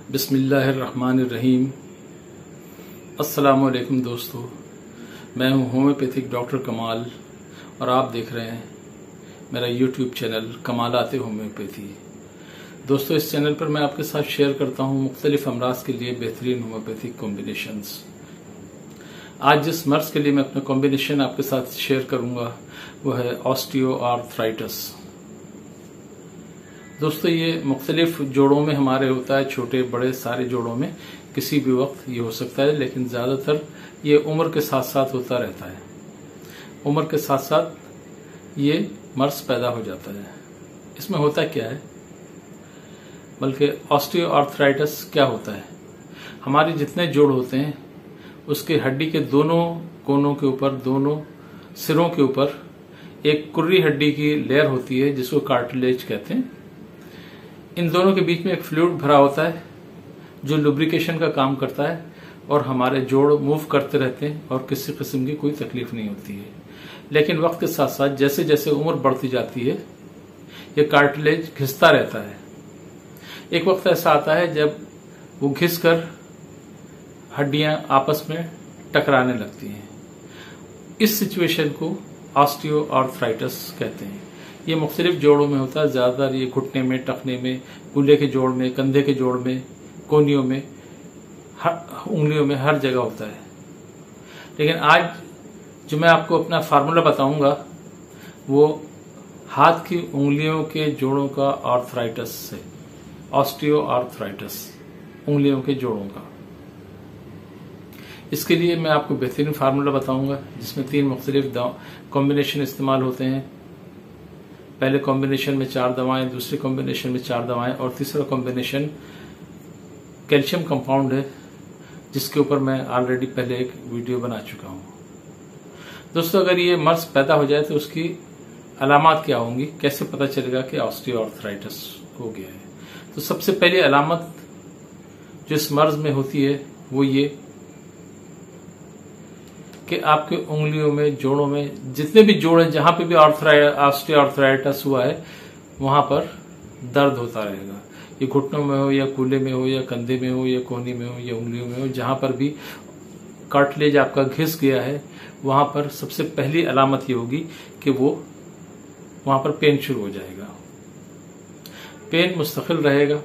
बिस्मिल्लाहिर्रहमानिर्रहीम। अस्सलामुअलैकुम दोस्तों, मैं हूं होम्योपैथिक डॉक्टर कमाल और आप देख रहे हैं मेरा यूट्यूब चैनल कमालाते होम्योपैथी। दोस्तों, इस चैनल पर मैं आपके साथ शेयर करता हूं मुख्तलिफ अमराज के लिए बेहतरीन होम्योपैथिक कॉम्बिनेशंस। आज जिस मर्ज के लिए मैं अपना कॉम्बिनेशन आपके साथ शेयर करूंगा वो है ऑस्टियोआर्थराइटिस। दोस्तों, ये मुख्तलिफ जोड़ों में हमारे होता है, छोटे बड़े सारे जोड़ों में किसी भी वक्त ये हो सकता है, लेकिन ज्यादातर ये उम्र के साथ साथ होता रहता है। उम्र के साथ साथ ये मर्ज पैदा हो जाता है। इसमें होता क्या है, बल्कि ऑस्टियोआर्थराइटिस क्या होता है, हमारे जितने जोड़ होते हैं उसके हड्डी के दोनों कोनों के ऊपर, दोनों सिरों के ऊपर एक कुर्री हड्डी की लेयर होती है जिसको कार्टिलेज कहते हैं। इन दोनों के बीच में एक फ्लूइड भरा होता है जो लुब्रिकेशन का काम करता है और हमारे जोड़ मूव करते रहते हैं और किसी किस्म की कोई तकलीफ नहीं होती है। लेकिन वक्त के साथ साथ जैसे जैसे उम्र बढ़ती जाती है ये कार्टिलेज घिसता रहता है। एक वक्त ऐसा आता है जब वो घिस कर हड्डियां आपस में टकराने लगती हैं। इस सिचुएशन को ऑस्टियोआर्थराइटिस कहते हैं। ये मुख्तलिफ जोड़ों में होता है, ज्यादातर ये घुटने में, टखने में, कूल्हे के जोड़ में, कंधे के जोड़ में, कोहनियों में, उंगलियों में, हर जगह होता है। लेकिन आज जो मैं आपको अपना फार्मूला बताऊंगा वो हाथ की उंगलियों के जोड़ों का आर्थराइटिस से, ऑस्टियोआर्थराइटिस, उंगलियों के जोड़ों का। इसके लिए मैं आपको बेहतरीन फार्मूला बताऊंगा जिसमें 3 मुख्तलिफ कॉम्बिनेशन इस्तेमाल होते हैं। पहले कॉम्बिनेशन में 4 दवाएं, दूसरे कॉम्बिनेशन में 4 दवाएं और तीसरा कॉम्बिनेशन कैल्शियम कंपाउंड है जिसके ऊपर मैं ऑलरेडी पहले एक वीडियो बना चुका हूं। दोस्तों, अगर ये मर्ज पैदा हो जाए तो उसकी अलामत क्या होंगी, कैसे पता चलेगा कि ऑस्टियोआर्थराइटिस हो गया है। तो सबसे पहली अलामत जो इस मर्ज में होती है वो ये कि आपके उंगलियों में, जोड़ों में, जितने भी जोड़ हैं जहां पे भी ऑस्टियोआर्थराइटिस हुआ है वहां पर दर्द होता रहेगा। ये घुटनों में हो या कूल्हे में हो या कंधे में हो या कोहनी में हो या उंगलियों में हो, जहां पर भी कार्टिलेज आपका घिस गया है वहां पर सबसे पहली अलामत ये होगी कि वो वहां पर पेन शुरू हो जाएगा। पेन मुस्तकिल रहेगा।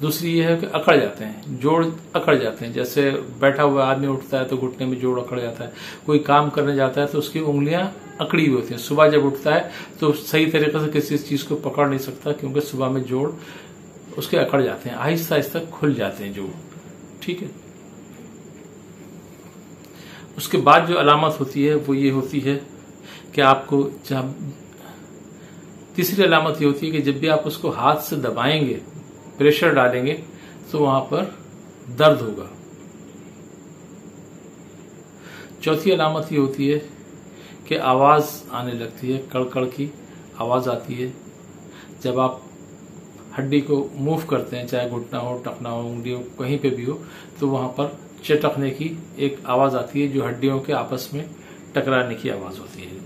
दूसरी ये है कि अकड़ जाते हैं, जोड़ अकड़ जाते हैं। जैसे बैठा हुआ आदमी उठता है तो घुटने में जोड़ अकड़ जाता है। कोई काम करने जाता है तो उसकी उंगलियां अकड़ी हुई होती हैं। सुबह जब उठता है तो सही तरीके से किसी चीज को पकड़ नहीं सकता क्योंकि सुबह में जोड़ उसके अकड़ जाते हैं, आहिस्ता आहिस्ता खुल जाते हैं जोड़। ठीक है। उसके बाद जो अलामत होती है वो ये होती है कि आपको तीसरी अलामत ये होती है कि जब भी आप उसको हाथ से दबाएंगे, प्रेशर डालेंगे तो वहां पर दर्द होगा। चौथी अलामत ये होती है कि आवाज आने लगती है, कड़कड़ की आवाज आती है। जब आप हड्डी को मूव करते हैं, चाहे घुटना हो, टखना हो, उंगली हो, कहीं पे भी हो, तो वहां पर चटकने की एक आवाज आती है जो हड्डियों के आपस में टकराने की आवाज होती है।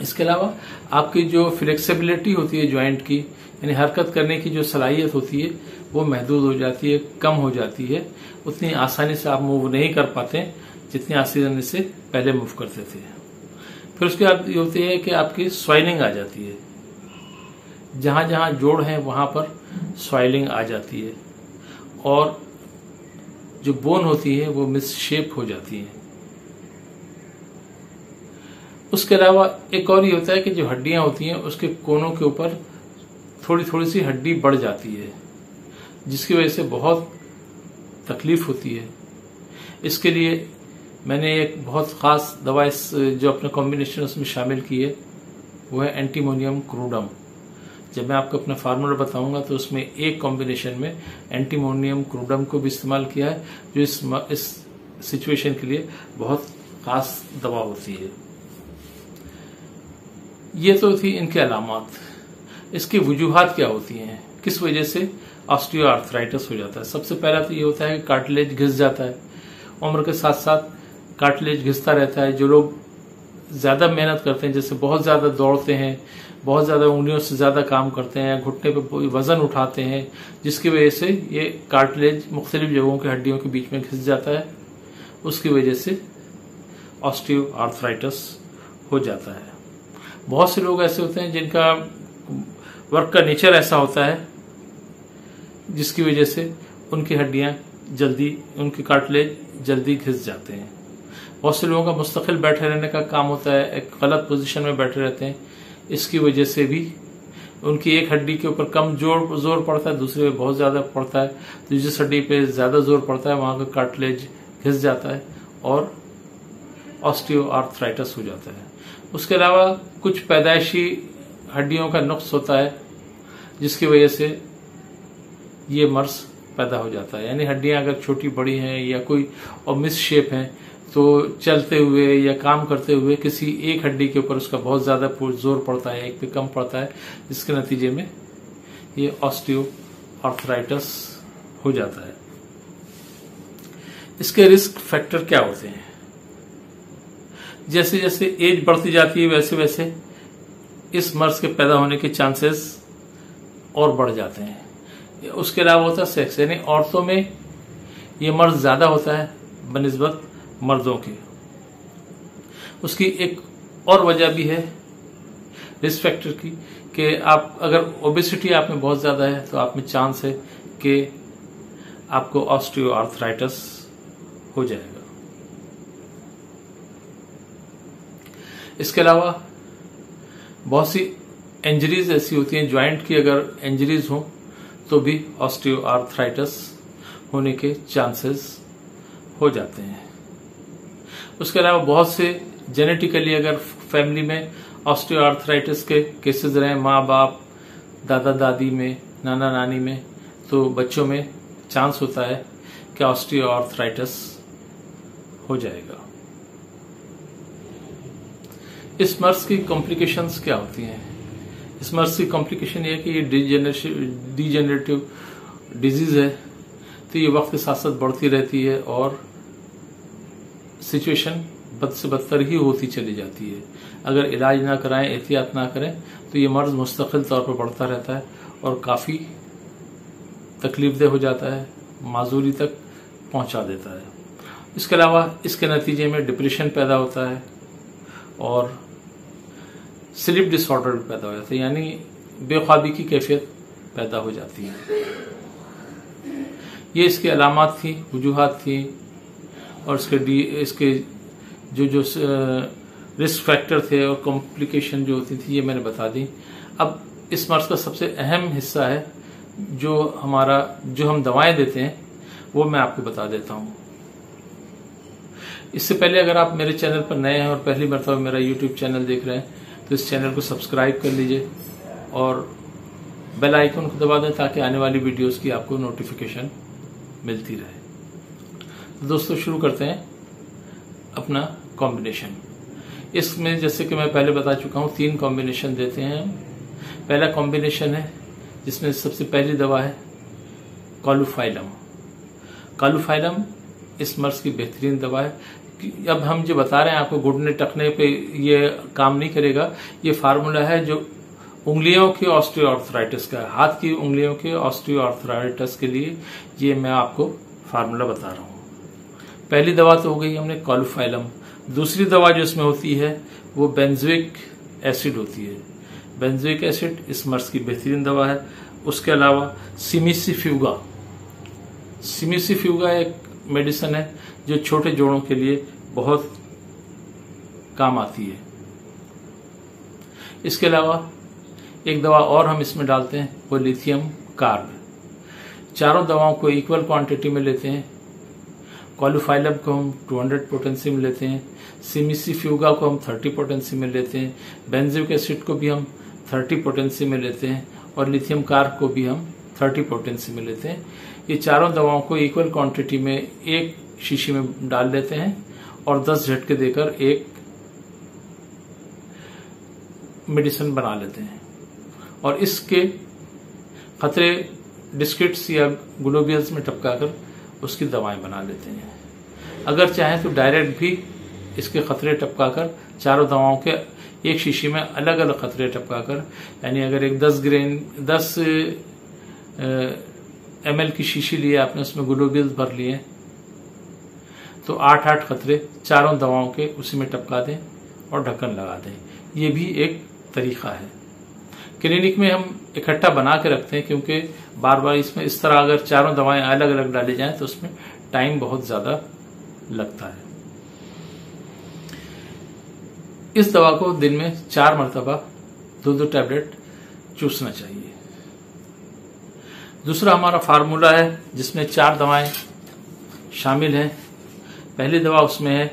इसके अलावा आपकी जो फ्लेक्सिबिलिटी होती है जॉइंट की, यानी हरकत करने की जो सलाहियत होती है वो महदूद हो जाती है, कम हो जाती है। उतनी आसानी से आप मूव नहीं कर पाते जितनी आसानी से पहले मूव करते थे। फिर उसके बाद ये होती है कि आपकी स्वाइलिंग आ जाती है। जहां जहां जोड़ है वहां पर स्वाइलिंग आ जाती है और जो बोन होती है वो मिसशेप हो जाती है। उसके अलावा एक और ये होता है कि जो हड्डियां होती हैं उसके कोनों के ऊपर थोड़ी थोड़ी सी हड्डी बढ़ जाती है जिसकी वजह से बहुत तकलीफ होती है। इसके लिए मैंने एक बहुत खास दवा जो अपने कॉम्बिनेशन उसमें शामिल की है वो है एंटीमोनियम क्रूडम। जब मैं आपको अपना फार्मूला बताऊंगा तो उसमें एक कॉम्बिनेशन में एंटीमोनियम क्रूडम को भी इस्तेमाल किया है जो इस सिचुएशन के लिए बहुत खास दवा होती है। ये तो थी इनके अलामत। इसकी वजूहात क्या होती हैं, किस वजह से ऑस्टियोआर्थराइटिस हो जाता है। सबसे पहला तो ये होता है कि कार्टिलेज घिस जाता है। उम्र के साथ साथ कार्टिलेज घिसता रहता है। जो लोग ज्यादा मेहनत करते हैं, जैसे बहुत ज्यादा दौड़ते हैं, बहुत ज्यादा उंगलियों से ज्यादा काम करते हैं, घुटने पे वजन उठाते हैं, जिसकी वजह से ये कार्टिलेज मुख्तलिफ जगहों की हड्डियों के बीच में घिस जाता है, उसकी वजह से ऑस्टियोआर्थराइटिस हो जाता है। बहुत से लोग ऐसे होते हैं जिनका वर्क का नेचर ऐसा होता है जिसकी वजह से उनकी हड्डियां जल्दी, उनके कार्टिलेज जल्दी घिस जाते हैं। बहुत से लोगों का मुस्तकिल बैठे रहने का काम होता है, एक गलत पोजीशन में बैठे रहते हैं, इसकी वजह से भी उनकी एक हड्डी के ऊपर कम जोर पड़ता है, दूसरे पे बहुत ज्यादा पड़ता है, तो जिस हड्डी पे ज्यादा जोर पड़ता है वहां का कार्टिलेज घिस जाता है और ऑस्टियोआर्थराइटिस हो जाता है। उसके अलावा कुछ पैदाइशी हड्डियों का नुक्स होता है जिसकी वजह से ये मर्ज पैदा हो जाता है, यानी हड्डियां अगर छोटी बड़ी हैं या कोई और मिस शेप है तो चलते हुए या काम करते हुए किसी एक हड्डी के ऊपर उसका बहुत ज्यादा जोर पड़ता है, एक पे कम पड़ता है, जिसके नतीजे में ये ऑस्टियोआर्थराइटिस हो जाता है। इसके रिस्क फैक्टर क्या होते हैं? जैसे जैसे एज बढ़ती जाती है वैसे वैसे इस मर्ज के पैदा होने के चांसेस और बढ़ जाते हैं। उसके अलावा होता है सेक्स, यानी औरतों में ये मर्ज ज्यादा होता है बनिस्बत मर्दों के। उसकी एक और वजह भी है रिस्क फैक्टर की कि आप अगर ओबेसिटी आप में बहुत ज्यादा है तो आप में चांस है कि आपको ऑस्टियोआर्थराइटिस हो जाएगा। इसके अलावा बहुत सी इंजरीज ऐसी होती हैं, ज्वाइंट की अगर इंजरीज हो तो भी ऑस्टियोआर्थराइटिस होने के चांसेस हो जाते हैं। उसके अलावा बहुत से जेनेटिकली अगर फैमिली में ऑस्टियोआर्थराइटिस के केसेस रहे, माँ बाप, दादा दादी में, नाना नानी में, तो बच्चों में चांस होता है कि ऑस्टियोआर्थराइटिस हो जाएगा। इस मर्ज की कॉम्प्लिकेशंस क्या होती हैं? इस मर्ज की कॉम्प्लिकेशन ये है कि ये डिजेनरेटिव डिजीज है, तो ये वक्त के साथ साथ बढ़ती रहती है और सिचुएशन बद से बदतर ही होती चली जाती है। अगर इलाज ना कराएं, एहतियात ना करें तो ये मर्ज मुस्तकिल तौर पर बढ़ता रहता है और काफी तकलीफदेह हो जाता है, माजूरी तक पहुंचा देता है। इसके अलावा इसके नतीजे में डिप्रेशन पैदा होता है और स्लीप डिसऑर्डर भी पैदा हो जाता है, यानी बेख्वाबी की कैफियत पैदा हो जाती है। ये इसकी अलामात थी, वजूहात थी और इसके जो रिस्क फैक्टर थे और कॉम्प्लिकेशन जो होती थी ये मैंने बता दी। अब इस मर्ज का सबसे अहम हिस्सा है जो हम दवाएं देते हैं वो मैं आपको बता देता हूं। इससे पहले अगर आप मेरे चैनल पर नए हैं और पहली मरतबा मेरा यूट्यूब चैनल देख रहे हैं तो इस चैनल को सब्सक्राइब कर लीजिए और बेल आइकन को दबा दें ताकि आने वाली वीडियोस की आपको नोटिफिकेशन मिलती रहे। तो दोस्तों शुरू करते हैं अपना कॉम्बिनेशन। इसमें जैसे कि मैं पहले बता चुका हूं 3 कॉम्बिनेशन देते हैं। पहला कॉम्बिनेशन है जिसमें सबसे पहली दवा है कॉलुफाइलम। कॉलुफाइलम इस मर्ज की बेहतरीन दवा है। अब हम जो बता रहे हैं आपको घुटने टकने पे ये काम नहीं करेगा, ये फार्मूला है जो उंगलियों की ऑस्टियोआर्थराइटिस का है, हाथ की उंगलियों के ऑस्टियोआर्थराइटिस के लिए ये मैं आपको फार्मूला बता रहा हूं। पहली दवा तो हो गई हमने कॉलुफाइलम। दूसरी दवा जो इसमें होती है वो बेंजोइक एसिड होती है। बेंजोइक एसिड इस मर्ज की बेहतरीन दवा है। उसके अलावा सिमिसिफ्यूगा, सिमिसिफ्यूगा एक मेडिसिन है जो छोटे जोड़ों के लिए बहुत काम आती है। इसके अलावा एक दवा और हम इसमें डालते हैं वो लिथियम कार्ब। चारों दवाओं को इक्वल क्वांटिटी में लेते हैं। कॉलुफाइलम को हम 200 पोटेंसी में लेते हैं, सिमिसिफ्यूगा को हम 30 पोटेंसी में लेते हैं, बेंजोइक एसिड को भी हम 30 पोटेंसी में लेते हैं और लिथियम कार्ब को भी हम 30 पोटेंसी में लेते हैं। ये चारों दवाओं को इक्वल क्वांटिटी में एक शीशी में डाल देते हैं और 10 झटके देकर एक मेडिसिन बना लेते हैं और इसके खतरे डिस्किट्स या ग्लोबियल्स में टपकाकर उसकी दवाएं बना लेते हैं। अगर चाहें तो डायरेक्ट भी इसके खतरे टपकाकर, चारों दवाओं के एक शीशी में अलग अलग खतरे टपकाकर, यानी अगर एक 10 ml की शीशी ली आपने, उसमें ग्लोब्यूल्स भर लिए, तो 8-8 खतरे चारों दवाओं के उसी में टपका दें और ढक्कन लगा दें। ये भी एक तरीका है। क्लिनिक में हम इकट्ठा बना के रखते हैं, क्योंकि बार बार इसमें इस तरह अगर चारों दवाएं अलग अलग डाली जाएं तो उसमें टाइम बहुत ज्यादा लगता है। इस दवा को दिन में 4 मरतबा 2-2 टैबलेट चूसना चाहिए। दूसरा हमारा फार्मूला है जिसमें 4 दवाएं शामिल हैं। पहली दवा उसमें है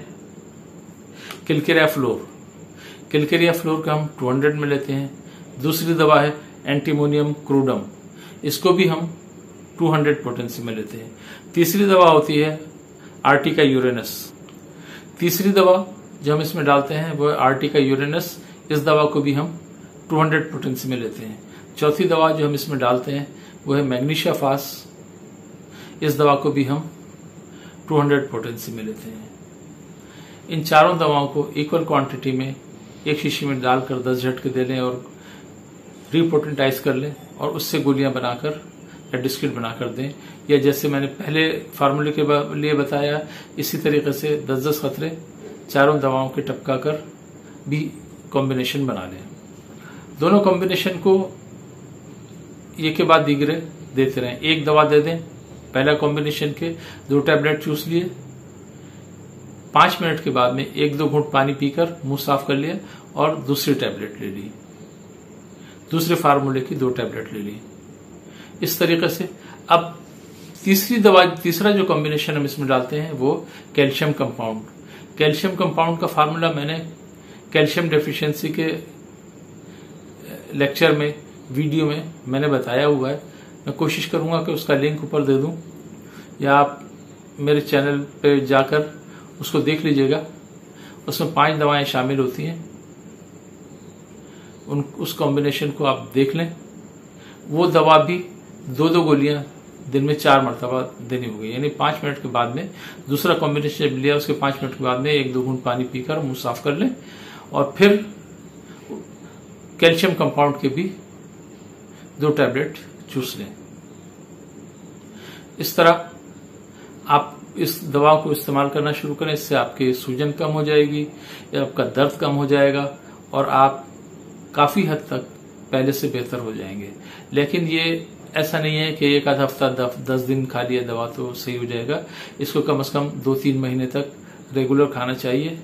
किलकेरिया फ्लोर। किलकेरिया फ्लोर का हम 200 में लेते हैं। दूसरी दवा है एंटीमोनियम क्रूडम, इसको भी हम 200 पोटेंसी में लेते हैं। तीसरी दवा होती है आर्टिका यूरेनस। तीसरी दवा जो हम इसमें डालते हैं वो है आर्टिका यूरेनस, इस दवा को भी हम 200 पोटेंसी में लेते हैं। चौथी दवा जो हम इसमें डालते हैं वो है मैग्नीशिया फास, इस दवा को भी हम 200 पोटेंसी में लेते हैं। इन चारों दवाओं को इक्वल क्वांटिटी में एक शीशी में डालकर 10 झटके दे लें और रिपोटेंटाइज कर लें और उससे गोलियां बनाकर या डिस्किट बनाकर दें, या जैसे मैंने पहले फार्मूले के लिए बताया इसी तरीके से 10-10 खतरे चारों दवाओं के टपका कर भी कॉम्बिनेशन बना लें। दोनों कॉम्बिनेशन को एक के बाद दीगरे देते रहें। एक दवा दे दें पहला कॉम्बिनेशन के, 2 टैबलेट चूस लिए, 5 मिनट के बाद में 1-2 घूंट पानी पीकर मुंह साफ कर लिया और दूसरी टैबलेट ले ली, दूसरे फार्मूले की 2 टैबलेट ले ली। इस तरीके से अब तीसरा जो कॉम्बिनेशन हम इसमें डालते हैं वो कैल्शियम कंपाउंड। कैल्शियम कंपाउंड का फार्मूला मैंने कैल्शियम डेफिशिएंसी के लेक्चर में, वीडियो में मैंने बताया हुआ है। मैं कोशिश करूंगा कि उसका लिंक ऊपर दे दूं, या आप मेरे चैनल पे जाकर उसको देख लीजिएगा। उसमें 5 दवाएं शामिल होती हैं, उस कॉम्बिनेशन को आप देख लें। वो दवा भी 2-2 गोलियां दिन में 4 मरतबा देनी होगी, यानी 5 मिनट के बाद में दूसरा कॉम्बिनेशन जब लिया उसके 5 मिनट के बाद में 1-2 घूंट पानी पीकर मुंह साफ कर लें और फिर कैल्शियम कंपाउंड के भी 2 टैबलेट चूस लें। इस तरह आप इस दवा को इस्तेमाल करना शुरू करें, इससे आपकी सूजन कम हो जाएगी, आपका दर्द कम हो जाएगा और आप काफी हद तक पहले से बेहतर हो जाएंगे। लेकिन ये ऐसा नहीं है कि एक आधा हफ्ता 10 दिन खा लिया दवा तो सही हो जाएगा। इसको कम से कम 2-3 महीने तक रेगुलर खाना चाहिए,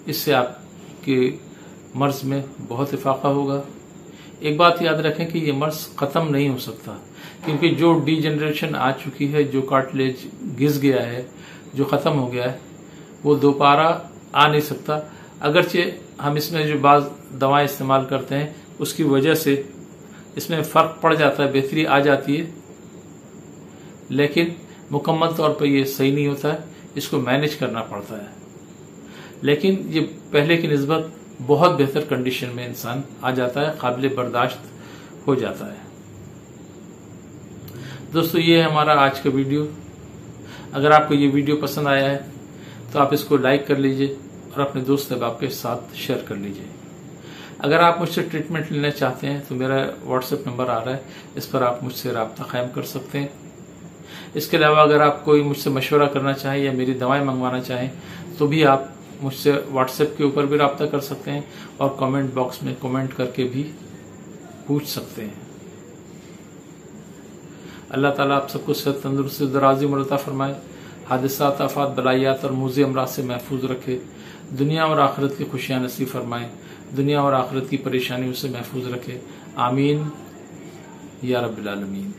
इससे आपके मर्ज में बहुत इफाका होगा। एक बात याद रखें कि ये मर्ज खत्म नहीं हो सकता, क्योंकि जो डीजनरेशन आ चुकी है, जो कार्टिलेज घिस गया है, जो खत्म हो गया है, वो दोबारा आ नहीं सकता। अगरचे हम इसमें जो बाज दवाएं इस्तेमाल करते हैं उसकी वजह से इसमें फर्क पड़ जाता है, बेहतरी आ जाती है, लेकिन मुकम्मल तौर पर यह सही नहीं होता है, इसको मैनेज करना पड़ता है। लेकिन ये पहले की निस्बत बहुत बेहतर कंडीशन में इंसान आ जाता है, काबिल बर्दाश्त हो जाता है। दोस्तों, ये है हमारा आज का वीडियो। अगर आपको ये वीडियो पसंद आया है तो आप इसको लाइक कर लीजिए और अपने दोस्त अहबाब के साथ शेयर कर लीजिए। अगर आप मुझसे ट्रीटमेंट लेना चाहते हैं तो मेरा व्हाट्सएप नंबर आ रहा है, इस पर आप मुझसे रब्ता कायम कर सकते हैं। इसके अलावा अगर आप कोई मुझसे मशवरा करना चाहें या मेरी दवाएं मंगवाना चाहें तो भी आप मुझसे व्हाट्सएप के ऊपर भी रब्ता कर सकते हैं और कमेंट बॉक्स में कमेंट करके भी पूछ सकते हैं। अल्लाह ताला आप सबको सेहत, तंदुरुस्ती, दराजी उम्र अता फरमाए, हादिसात, आफात, बलायात और मुज़ी अमराज से महफूज रखे, दुनिया और आखिरत की खुशियां नसीब फरमाए, दुनिया और आखिरत की परेशानियों से महफूज रखे। आमीन या रब्बिल आलमीन।